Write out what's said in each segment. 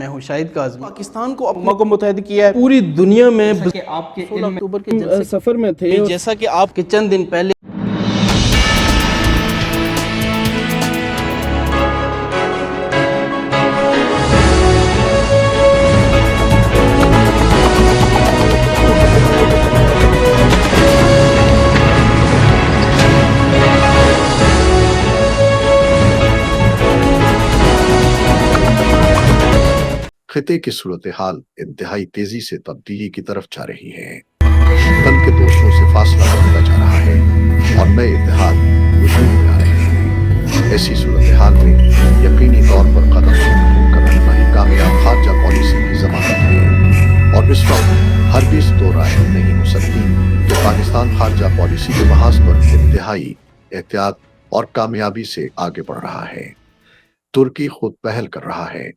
میں ہوں شاہد کاظمی۔ پاکستان کو اقوام کو متحد کیا ہے پوری دنیا میں 16 اکتوبر کے سفر میں تھے، جیسا کہ آپ کے چند دن پہلے خطے کی صورتحال انتہائی تیزی سے تبدیلی کی طرف جا رہی ہے۔ کل کے دوستوں سے فاصلہ بڑھتا جا رہا ہے اور نئے اتحاد وجود میں آ رہے ہیں۔ ایسی صورتحال میں یقینی طور پر قدم کر رکھنا ہی کامیاب خارجہ پالیسی کی ضمانت ہے، اور اس وقت ہرگز دو رائے نہیں ہو سکتی کہ پاکستان خارجہ پالیسی کے محاذ پر انتہائی احتیاط اور کامیابی سے آگے بڑھ رہا ہے۔ ترکی خود پہل کر رہا ہے۔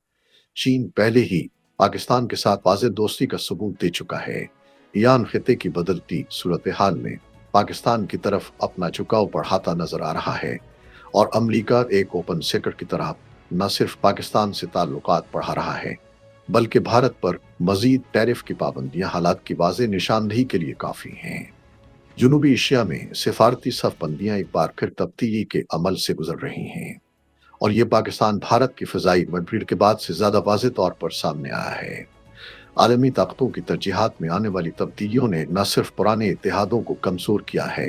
چین پہلے ہی پاکستان کے ساتھ واضح دوستی کا ثبوت دے چکا ہے۔ ایران خطے کی بدلتی صورتحال میں پاکستان کی طرف اپنا جھکاؤ بڑھاتا نظر آ رہا ہے، اور امریکہ ایک اوپن سیکرٹ کی طرح نہ صرف پاکستان سے تعلقات بڑھا رہا ہے بلکہ بھارت پر مزید ٹیرف کی پابندیاں حالات کی واضح نشاندہی کے لیے کافی ہیں۔ جنوبی ایشیا میں سفارتی صف بندیاں ایک بار پھر تبدیلی کے عمل سے گزر رہی ہیں، اور یہ پاکستان بھارت کی فضائی مڈبھیڑ کے بعد سے زیادہ واضح طور پر سامنے آیا ہے۔ عالمی طاقتوں کی ترجیحات میں آنے والی تبدیلیوں نے نہ صرف پرانے اتحادوں کو کمزور کیا ہے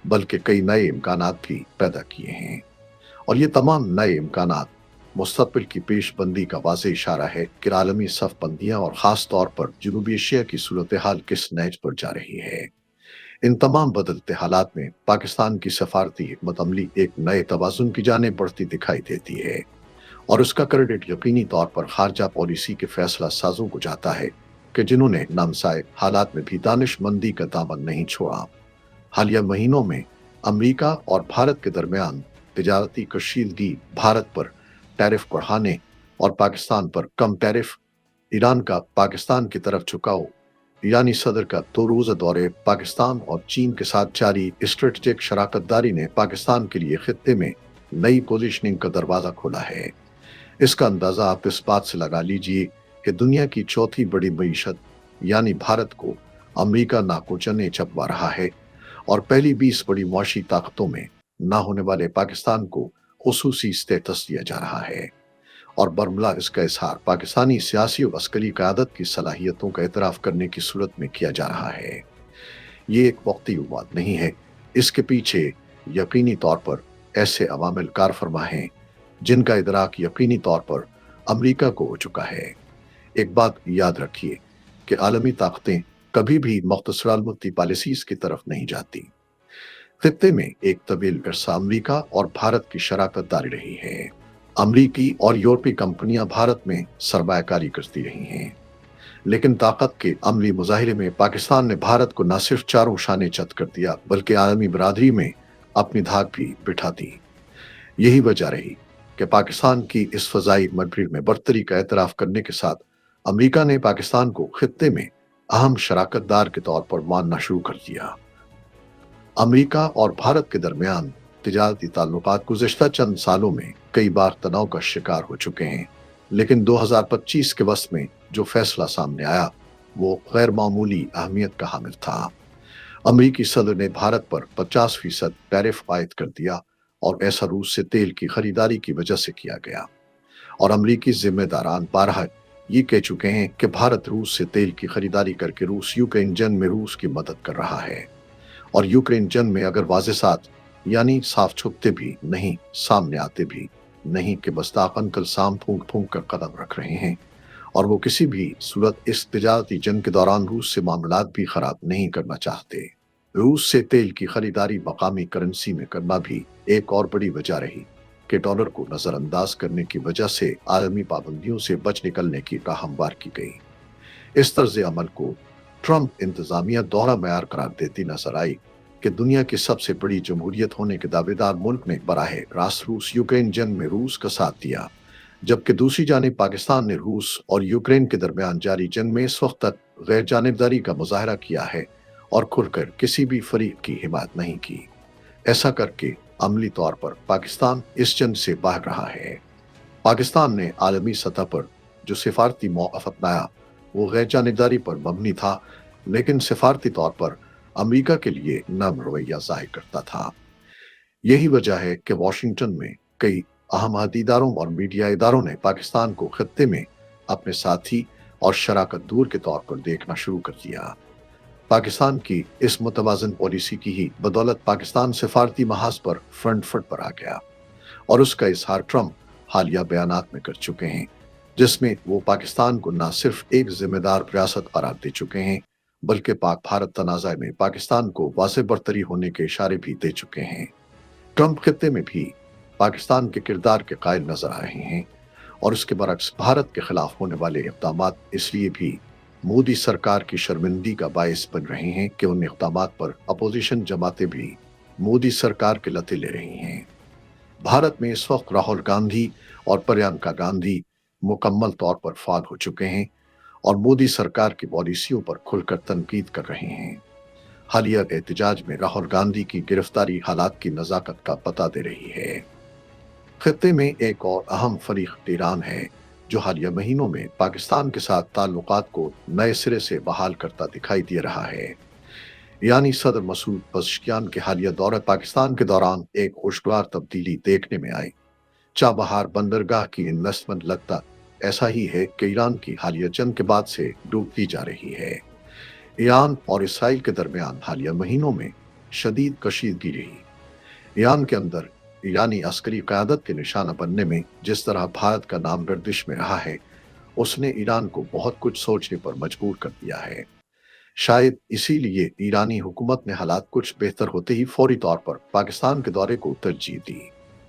بلکہ کئی نئے امکانات بھی پیدا کیے ہیں، اور یہ تمام نئے امکانات مستقبل کی پیش بندی کا واضح اشارہ ہے کہ عالمی صف بندیاں اور خاص طور پر جنوبی ایشیا کی صورتحال کس نہج پر جا رہی ہے۔ ان تمام بدلتے حالات میں پاکستان کی سفارتی حکمت عملی ایک نئے توازن کی جانب بڑھتی دکھائی دیتی ہے، اور اس کا کریڈٹ یقینی طور پر خارجہ پالیسی کے فیصلہ سازوں کو جاتا ہے کہ جنہوں نے نامسائے حالات میں بھی دانش مندی کا دامن نہیں چھوڑا۔ حالیہ مہینوں میں امریکا اور بھارت کے درمیان تجارتی کشیدگی، بھارت پر ٹیرف بڑھانے اور پاکستان پر کم ٹیرف، ایران کا پاکستان کی طرف جھکاؤ، ایرانی صدر کا 2 روزہ دورے پاکستان اور چین کے ساتھ جاری اسٹریٹجک شراکت داری نے پاکستان کے لیے خطے میں نئی پوزیشننگ کا دروازہ کھولا ہے۔ اس کا اندازہ آپ اس بات سے لگا لیجئے کہ دنیا کی چوتھی بڑی معیشت یعنی بھارت کو امریکہ ناکوچنے چپوا رہا ہے، اور پہلی 20 بڑی معاشی طاقتوں میں نہ ہونے والے پاکستان کو خصوصی اسٹیٹس دیا جا رہا ہے، اور برملا اس کا اظہار پاکستانی سیاسی و عسکری قیادت کی صلاحیتوں کا اعتراف کرنے کی صورت میں کیا جا رہا ہے۔ یہ ایک وقتی بات نہیں ہے، اس کے پیچھے یقینی طور پر ایسے عوامل کار فرما ہیں جن کا ادراک یقینی طور پر امریکہ کو ہو چکا ہے۔ ایک بات یاد رکھیے کہ عالمی طاقتیں کبھی بھی مختصر المدتی پالیسیز کی طرف نہیں جاتی۔ خطے میں ایک طویل عرصہ امریکہ اور بھارت کی شراکت داری رہی ہے۔ امریکی اور یورپی کمپنیاں بھارت میں سرمایہ کاری کرتی رہی ہیں، لیکن طاقت کے عملی مظاہرے میں پاکستان نے بھارت کو نہ صرف چاروں شانے چت کر دیا بلکہ عالمی برادری میں اپنی دھاک بھی بٹھا دی۔ یہی وجہ رہی کہ پاکستان کی اس فضائی مڈبھیڑ میں برتری کا اعتراف کرنے کے ساتھ امریکہ نے پاکستان کو خطے میں اہم شراکت دار کے طور پر ماننا شروع کر دیا۔ امریکہ اور بھارت کے درمیان تجارتی تعلقات گزشتہ چند سالوں میں کئی بار تناؤ کا شکار ہو چکے ہیں، لیکن 2025 کے وسط میں جو فیصلہ سامنے آیا وہ غیر معمولی اہمیت کا حامل تھا۔ امریکی صدر نے بھارت پر 50% ٹیرف عائد کر دیا، اور ایسا روس سے تیل کی خریداری کی وجہ سے کیا گیا، اور امریکی ذمہ داران بارہا یہ کہہ چکے ہیں کہ بھارت روس سے تیل کی خریداری کر کے روس یوکرین جنگ میں روس کی مدد کر رہا ہے، اور یوکرین جنگ میں اگر واضح ساتھ یعنی صاف چھپتے بھی نہیں، سامنے آتے بھی نہیں کہ مصداقاً کلسام پھونک پھونک کر قدم رکھ رہے ہیں، اور وہ کسی بھی صورت اس تجارتی جنگ کے دوران روس سے معاملات بھی خراب نہیں کرنا چاہتے۔ روس سے تیل کی خریداری مقامی کرنسی میں کرنا بھی ایک اور بڑی وجہ رہی کہ ڈالر کو نظر انداز کرنے کی وجہ سے عالمی پابندیوں سے بچ نکلنے کی راہ ہموار کی گئی۔ اس طرز عمل کو ٹرمپ انتظامیہ دوہرا معیار قرار دیتی نظر آئی کہ دنیا کی سب سے بڑی جمہوریت ہونے کے دعوے دار ملک نے براہ راست روس یوکرین جنگ میں روس کا ساتھ دیا، جبکہ دوسری جانب پاکستان نے روس اور یوکرین کے درمیان جاری جنگ میں اس وقت تک غیر جانبداری کا مظاہرہ کیا ہے اور کھل کر کسی بھی فریق کی حمایت نہیں کی۔ ایسا کر کے عملی طور پر پاکستان اس جنگ سے باہر رہا ہے۔ پاکستان نے عالمی سطح پر जो सिफारती मौक़िफ़ अपनाया वो गैर जानिबदारी पर मबनी था, लेकिन सिफारती तौर पर अमेरिका के लिए नर्म रवैया ज़ाहिर करता था। यही वजह है कि वाशिंगटन में कई अहम अहदेदारों और मीडिया इदारों ने पाकिस्तान को खत्ते में अपने साथी और शराकत दूर के तौर पर देखना शुरू कर दिया। पाकिस्तान की इस मुतवाज़िन पॉलिसी की ही बदौलत पाकिस्तान सिफारती महाज पर फ्रंट फुट पर आ गया और उसका इजहार ट्रंप हालिया बयानात में कर चुके हैं, जिसमें वो पाकिस्तान को न सिर्फ एक जिम्मेदार रियासत करार दे चुके हैं, बल्कि पाक भारत तनाज़ा में पाकिस्तान को वाज़ेह बरतरी होने के इशारे भी दे चुके हैं। ट्रंप खित्ते में भी पाकिस्तान के किरदार के कायल नजर आ रहे हैं और उसके बरक्स भारत के खिलाफ होने वाले इक़दामात इसलिए भी मोदी सरकार की शर्मिंदगी का बायस बन रहे हैं कि उन इक़दामात पर अपोजिशन जमातें भी मोदी सरकार के लते ले रही हैं। भारत में इस वक्त राहुल गांधी और प्रियंका गांधी मुकम्मल तौर पर फाल हो चुके हैं और मोदी सरकार की पॉलिसियों पर खुलकर तनकीद कर रहे हैं। हालिया एहतजाज में राहुल गांधी की गिरफ्तारी हालात की नज़ाकत का पता दे रही है। खित्ते में एक और अहम फरीक ईरान है, जो हालिया महीनों में पाकिस्तान के साथ ताल्लुकात को नए सिरे से बहाल करता दिखाई दे रहा है। यानी सदर मसूद पज़ेश्कियान के हालिया दौरे पाकिस्तान के दौरान एक खुशगवार तब्दीली देखने में आई। चाबहार बंदरगाह की इन्वेस्टमेंट लगता ऐसा ही है कि ईरान की हालिया जंग के बाद से डूबती जा रही है। ईरान और इसराइल के दरमियान हालिया महीनों में शदीद कशीदगी रही। ईरान के अंदर ईरानी अस्करी क़यादत के निशाना बनने में जिस तरह भारत का नाम गर्दिश में रहा है, उसने ईरान को बहुत कुछ सोचने पर मजबूर कर दिया है। शायद इसीलिए ईरानी हुकूमत ने हालात कुछ बेहतर होते ही फौरी तौर पर पाकिस्तान के दौरे को तरजीह दी।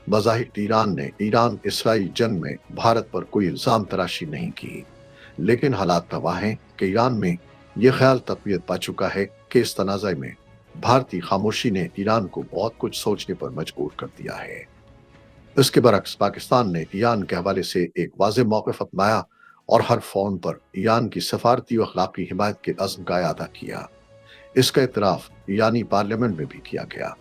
बज़ाहिर ईरान ने ईरान इसराइल जंग में भारत पर कोई इल्ज़ाम तराशी नहीं की, लेकिन हालात गवाह हैं कि ईरान में यह ख्याल तक़वियत पा चुका है कि इस तनाज़े में भारतीय खामोशी ने ईरान को बहुत कुछ सोचने पर मजबूर कर दिया है। इसके बरक्स पाकिस्तान ने ईरान के हवाले से एक वाज़ेह मौक़िफ़ अपनाया और हर फॉर्म पर ईरान की सफारती और अखलाकी हिमायत के अज़्म का अदा किया। इसका इतराफ़ ईरानी पार्लियामेंट में भी किया गया।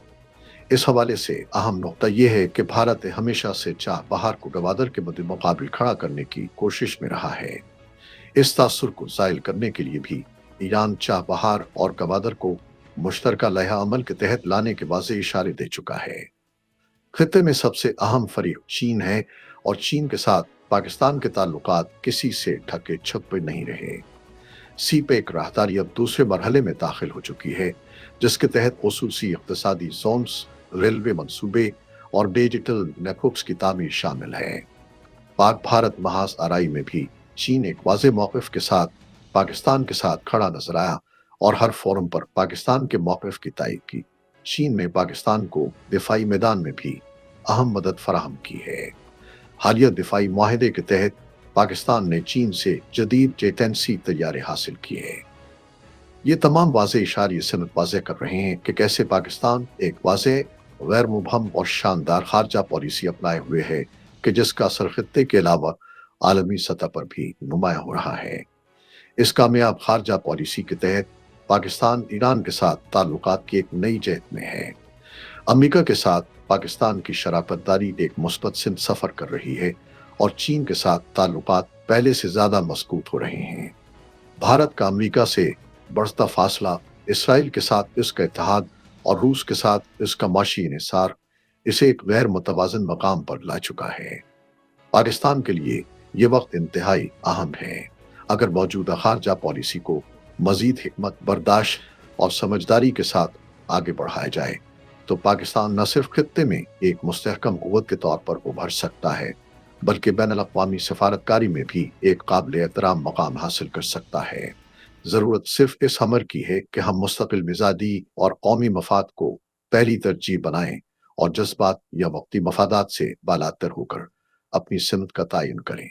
इस हवाले से अहम नुक्ता यह है कि भारत हमेशा से चाबहार को गवादर के मुकाबले खड़ा करने की कोशिश में रहा है। इस तासुर को ज़ाइल करने के लिए भी ईरान चाबहार और गवादर को मुश्तरका लहा अमल के तहत लाने के वाज़ेह इशारे दे चुका है। खित्ते में सबसे अहम फरीक चीन है और चीन के साथ पाकिस्तान के ताल्लुकात किसी से ढके छुपे नहीं रहे। सीपेक राहदारी अब दूसरे मरहले में दाखिल हो चुकी है, जिसके तहत खुसूसी इक़्तिसादी जोन्स, रेलवे मंसूबे और डिजिटल नेटवर्क्स की तामीर शामिल है। पाक भारत महाज आराई में भी चीन एक वाज़ेह मौक़िफ़ के साथ पाकिस्तान के साथ खड़ा नजर आया और हर फोरम पर पाकिस्तान के मौक़िफ़ की तायीद की। चीन ने पाकिस्तान को दिफाई मैदान में भी अहम मदद फराहम की है। हालिया दिफाई मुआहदे के तहत पाकिस्तान ने चीन से जदीद जेटेंसी तैयारे हासिल किए हैं। ये तमाम वाज़ेह इशारे सनद वाज़ेह कर रहे हैं कि कैसे पाकिस्तान एक वाज़ेह, गैर मुबहम और शानदार खारजा पॉलिसी अपनाए हुए है कि जिसका असर खित्ते के अलावा आलमी सतह पर भी नुमायां हो रहा है। इस कामयाब खारजा पॉलिसी के तहत पाकिस्तान ईरान के साथ ताल्लुकात की एक नई जहत में है। अमेरिका के साथ पाकिस्तान की शराकतदारी एक मुस्बत सिमत सफ़र कर रही है और चीन के साथ ताल्लुकात पहले से ज़्यादा मज़बूत हो रहे हैं। भारत का अमेरिका से बढ़ता फासला, इसराइल के साथ इसका इत्तेहाद और रूस के साथ इसका माशी इन्हिसार इसे एक गैर मुतवाज़िन मकाम पर ला चुका है। पाकिस्तान के लिए ये वक्त इंतहाई अहम है। अगर मौजूदा खारजा पॉलिसी को मज़ीद हिकमत बर्दाश्त और समझदारी के साथ आगे बढ़ाया जाए तो पाकिस्तान न सिर्फ खित्ते में एक मुस्तहकम क़ुव्वत के तौर पर उभर सकता है, बल्कि बैनुल-अक़वामी सफारतकारी में भी एक काबिल एहतराम मकाम हासिल कर सकता है। ज़रूरत सिर्फ इस अमर की है कि हम मुस्तकिल मिजाजी और कौमी मफाद को पहली तरजीह बनाएं और जज्बात या वक्ती मफादात से बालातर होकर अपनी सिमत का तयन करें।